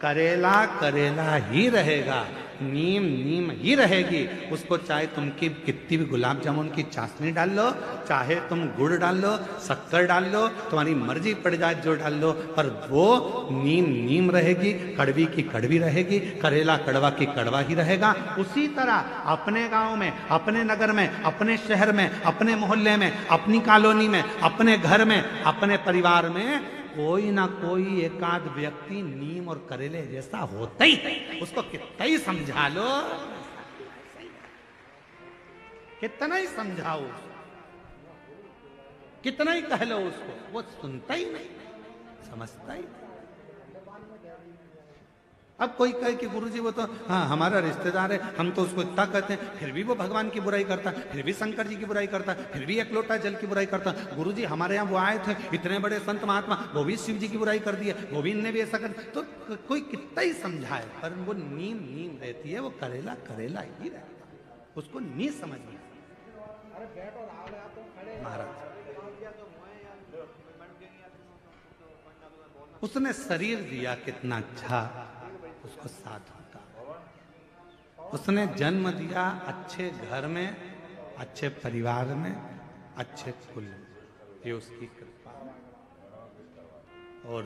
करेला करेला ही रहेगा, नीम नीम ही रहेगी। उसको चाहे तुम की कितनी भी गुलाब जामुन की चाशनी डाल लो, चाहे तुम गुड़ डाल लो, शक्कर डाल लो, तुम्हारी मर्जी पड़ जाए जो डाल लो, पर वो नीम नीम रहेगी, कड़वी की कड़वी रहेगी, करेला कड़वा की कड़वा ही रहेगा। उसी तरह अपने गांव में, अपने नगर में, अपने शहर में, अपने मोहल्ले में, अपनी कॉलोनी में, अपने घर में, अपने परिवार में कोई ना कोई एकाध व्यक्ति नीम और करेले जैसा होता ही है। उसको कितना ही समझा लो, कितना ही समझाओ, कितना ही कह लो उसको, वो सुनता ही नहीं, समझता ही नहीं। अब कोई कहे कि गुरुजी वो तो हाँ हमारा रिश्तेदार है, हम तो उसको इतना कहते हैं, फिर भी वो भगवान की बुराई करता है, फिर भी शंकर जी की बुराई करता है, फिर भी एक लोटा जल की बुराई करता है। गुरुजी हमारे यहाँ वो आए थे, इतने बड़े संत महात्मा, वो भी शिव जी की बुराई कर दिए, वो भी इनने भी ऐसा कर। तो कोई कितना ही समझाए, पर वो नीम नीम रहती है, वो करेला करेला ही रहता है, उसको नहीं समझ में। महाराज उसने शरीर दिया कितना अच्छा, उसको साथ होता। उसने जन्म दिया अच्छे घर में, अच्छे परिवार में, अच्छे कुल में, ये उसकी कृपा। और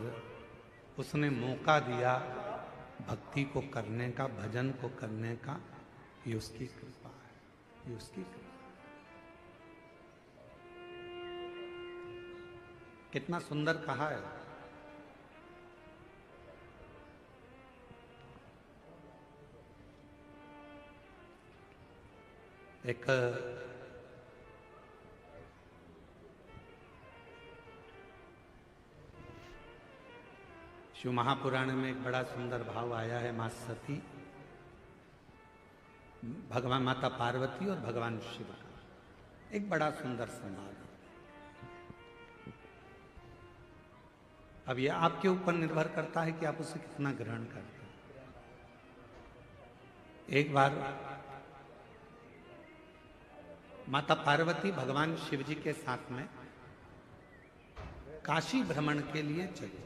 उसने मौका दिया भक्ति को करने का, भजन को करने का, ये उसकी कृपा है, ये उसकी कृपा। कितना सुंदर कहा है। एक शिव महापुराण में एक बड़ा सुंदर भाव आया है। मां सती, भगवान माता पार्वती और भगवान शिव का एक बड़ा सुंदर संवाद है। अब यह आपके ऊपर निर्भर करता है कि आप उसे कितना ग्रहण करते हैं। एक बार माता पार्वती भगवान शिव जी के साथ में काशी भ्रमण के लिए चली।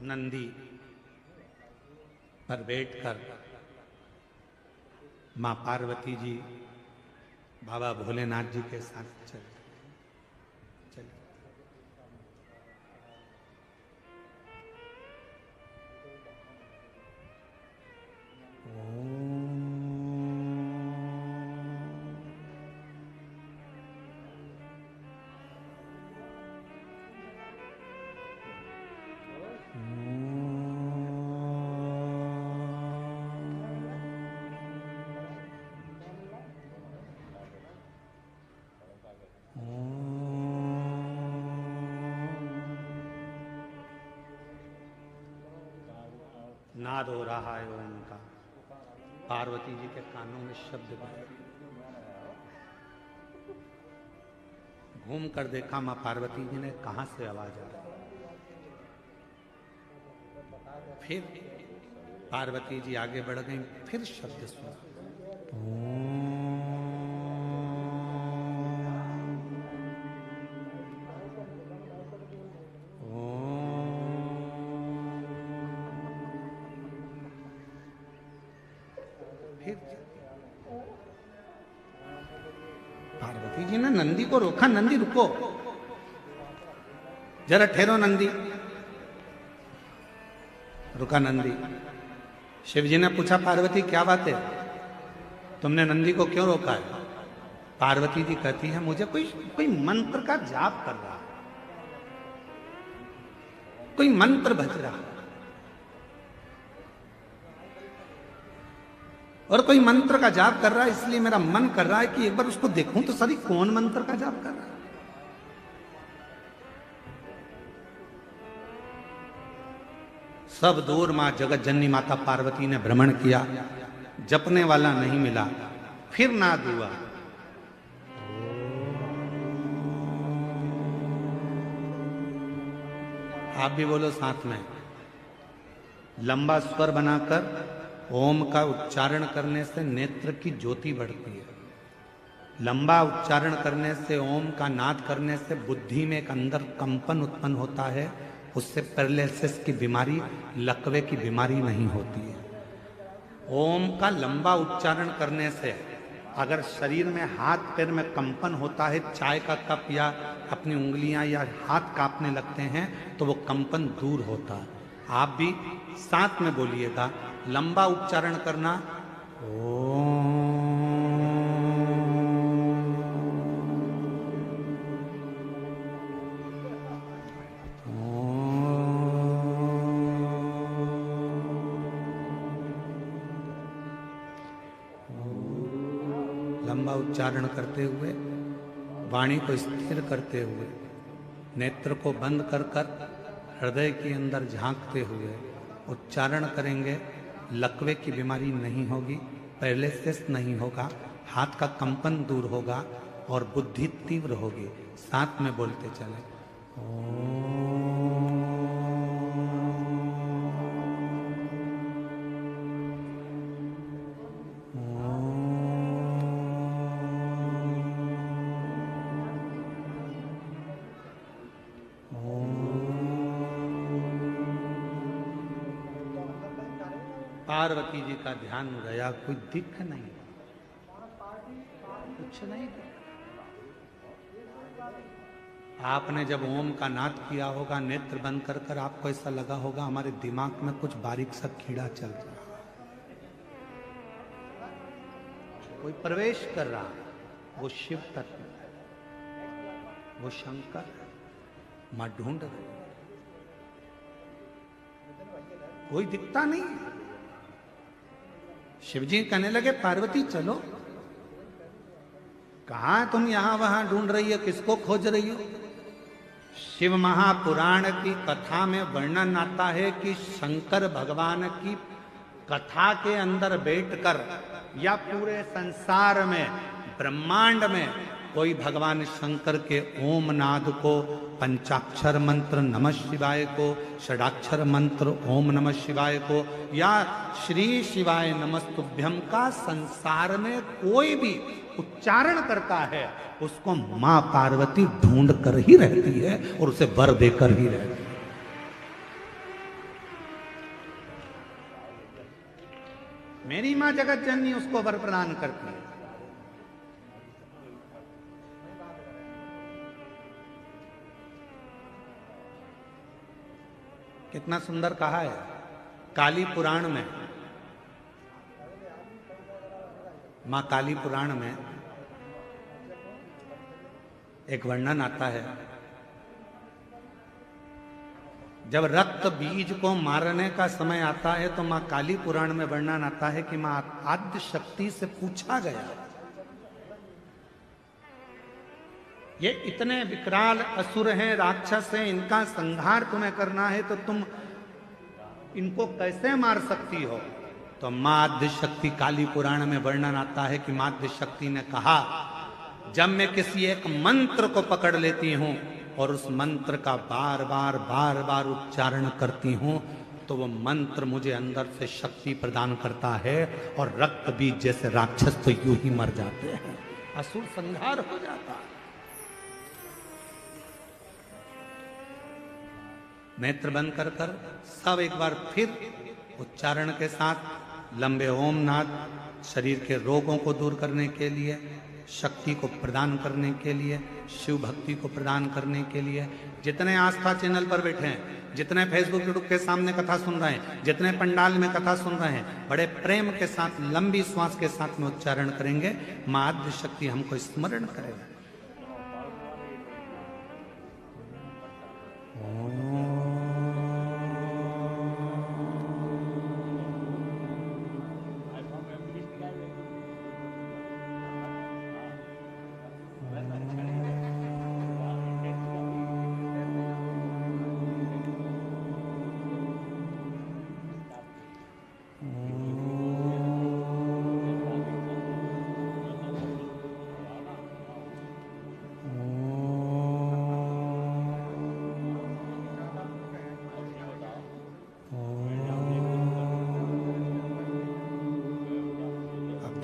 नंदी पर बैठकर मां पार्वती जी बाबा भोलेनाथ जी के साथ चले। नाद हो रहा है उनका, पार्वती जी के कानों में शब्द गए। घूम कर देखा मां पार्वती जी ने, कहां से आवाज आ रही। फिर पार्वती जी आगे बढ़ गई, फिर शब्द सुना। पार्वती जी ने नंदी को रोका, नंदी रुको, जरा ठहरो नंदी। रुका नंदी। शिव जी ने पूछा, पार्वती क्या बात है, तुमने नंदी को क्यों रोका है? पार्वती जी कहती है, मुझे कोई मंत्र का जाप कर रहा, कोई मंत्र बज रहा। और कोई मंत्र का जाप कर रहा है, इसलिए मेरा मन कर रहा है कि एक बार उसको देखूं तो सही कौन मंत्र का जाप कर रहा है। सब दूर मां जगत जननी माता पार्वती ने भ्रमण किया, जपने वाला नहीं मिला, फिर नाद हुआ। आप भी बोलो साथ में। लंबा स्वर बनाकर ओम का उच्चारण करने से नेत्र की ज्योति बढ़ती है। लंबा उच्चारण करने से, ओम का नाद करने से बुद्धि में एक अंदर कंपन उत्पन्न होता है, उससे पैरालिसिस की बीमारी, लकवे की बीमारी नहीं होती है। ओम का लंबा उच्चारण करने से अगर शरीर में, हाथ पैर में कंपन होता है, चाय का कप या अपनी उंगलियां या हाथ कांपने लगते हैं, तो वो कंपन दूर होता है। आप भी साथ में बोलिएगा, लंबा उच्चारण करना। ओम लंबा उच्चारण करते हुए, वाणी को स्थिर करते हुए, नेत्र को बंद कर कर हृदय के अंदर झांकते हुए उच्चारण करेंगे। लकवे की बीमारी नहीं होगी, पैरालिसिस नहीं होगा, हाथ का कंपन दूर होगा और बुद्धि तीव्र होगी। साथ में बोलते चले। पार्वती जी का ध्यान गया, कोई दिख नहीं, कुछ नहीं। आपने जब ओम का नाद किया होगा, नेत्र बंद कर कर आपको ऐसा लगा होगा हमारे दिमाग में कुछ बारीक सा कीड़ा चल रहा, कोई प्रवेश कर रहा। वो शिव तत्व, वो शंकर मां ढूंढ रहे, कोई दिखता नहीं। शिवजी कहने लगे, पार्वती चलो। कहां तुम यहां वहां ढूंढ रही हो, किसको खोज रही हो? शिव महापुराण की कथा में वर्णन आता है कि शंकर भगवान की कथा के अंदर बैठकर या पूरे संसार में, ब्रह्मांड में कोई भगवान शंकर के ओम नाद को, पंचाक्षर मंत्र नमः शिवाय को, षडाक्षर मंत्र ओम नमः शिवाय को या श्री शिवाय नमस्तुभ्यम का संसार में कोई भी उच्चारण करता है, उसको मां पार्वती ढूंढ कर ही रहती है और उसे वर देकर ही रहती है। मेरी मां जगत जननी उसको वर प्रदान करती है। कितना सुंदर कहा है काली पुराण में। मां काली पुराण में एक वर्णन आता है, जब रक्त बीज को मारने का समय आता है तो मां काली पुराण में वर्णन आता है कि मां आद्य शक्ति से पूछा गया, ये इतने विकराल असुर हैं, राक्षस हैं, इनका संहार तुम्हें करना है तो तुम इनको कैसे मार सकती हो? तो मां आद्य शक्ति, काली पुराण में वर्णन आता है कि मां आद्य शक्ति ने कहा, जब मैं किसी एक मंत्र को पकड़ लेती हूं और उस मंत्र का बार बार उच्चारण करती हूं तो वो मंत्र मुझे अंदर से शक्ति प्रदान करता है और रक्त बीज जैसे राक्षस तो यूं ही मर जाते हैं, असुर संहार हो जाता है। नेत्र बंद कर कर सब एक बार फिर उच्चारण के साथ लंबे ओम नाद, शरीर के रोगों को दूर करने के लिए, शक्ति को प्रदान करने के लिए, शिव भक्ति को प्रदान करने के लिए। जितने आस्था चैनल पर बैठे हैं, जितने फेसबुक यूट्यूब के सामने कथा सुन रहे हैं, जितने पंडाल में कथा सुन रहे हैं, बड़े प्रेम के साथ, लंबी श्वास के साथ में उच्चारण करेंगे, मां आद्य शक्ति हमको स्मरण करेगा।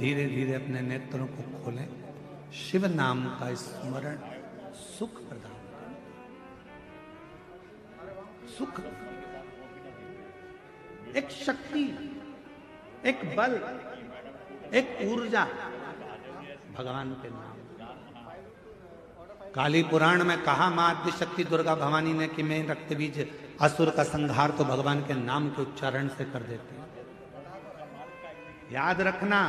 धीरे धीरे अपने नेत्रों को खोलें। शिव नाम का स्मरण सुख प्रदान करें, सुख, एक शक्ति, एक बल, एक ऊर्जा भगवान के नाम। काली पुराण में कहा मां आद्य शक्ति दुर्गा भवानी ने कि मैं रक्त बीज असुर का संहार तो भगवान के नाम के उच्चारण से कर देती हूं। याद रखना,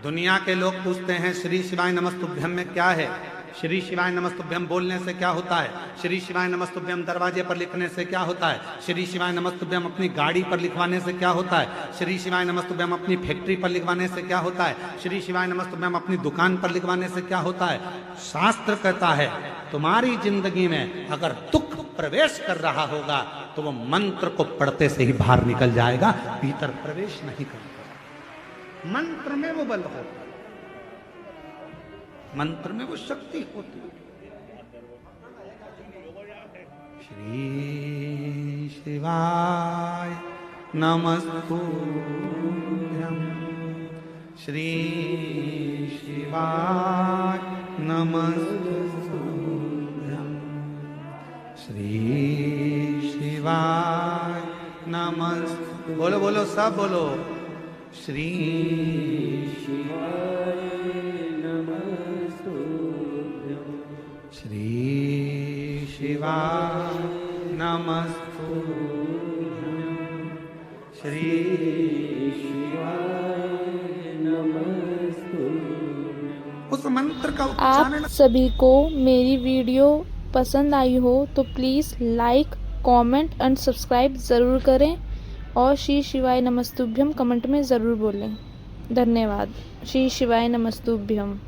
दुनिया के लोग पूछते हैं श्री शिवाय नमस्तुभ्यम में क्या है, श्री शिवाय नमस्तुभ्यम बोलने से क्या होता है, श्री शिवाय नमस्तुभ्यम दरवाजे पर लिखने से क्या होता है, श्री शिवाय नमस्तुभ्यम अपनी गाड़ी पर लिखवाने से क्या होता है, श्री शिवाय नमस्तुभ्यम अपनी फैक्ट्री पर लिखवाने से क्या होता है, श्री शिवाय नमस्तुभ्यम अपनी दुकान पर लिखवाने से क्या होता है। शास्त्र कहता है तुम्हारी जिंदगी में अगर दुख प्रवेश कर रहा होगा तो वो मंत्र को पढ़ते से ही बाहर निकल जाएगा, भीतर प्रवेश नहीं करेगा। मंत्र में वो बल होता है, मंत्र में वो शक्ति होती है। श्री शिवाय नमस्तुभ्यम, श्री शिवाय नमस्तुभ्यम, श्री शिवाय नमस्तुभ्यम। बोलो बोलो सब बोलो, श्री शिवाय नमस्तुभ्यं, श्री शिवाय नमस्तुभ्यं, श्री शिवाय नमस्तुभ्यं। उस मंत्र का आप उच्चारण सभी को मेरी वीडियो पसंद आई हो तो please like, comment and subscribe ज़रूर करें और श्री शिवाय नमस्तुभ्यम कमेंट में ज़रूर बोलें। धन्यवाद। श्री शिवाय नमस्तुभ्यम।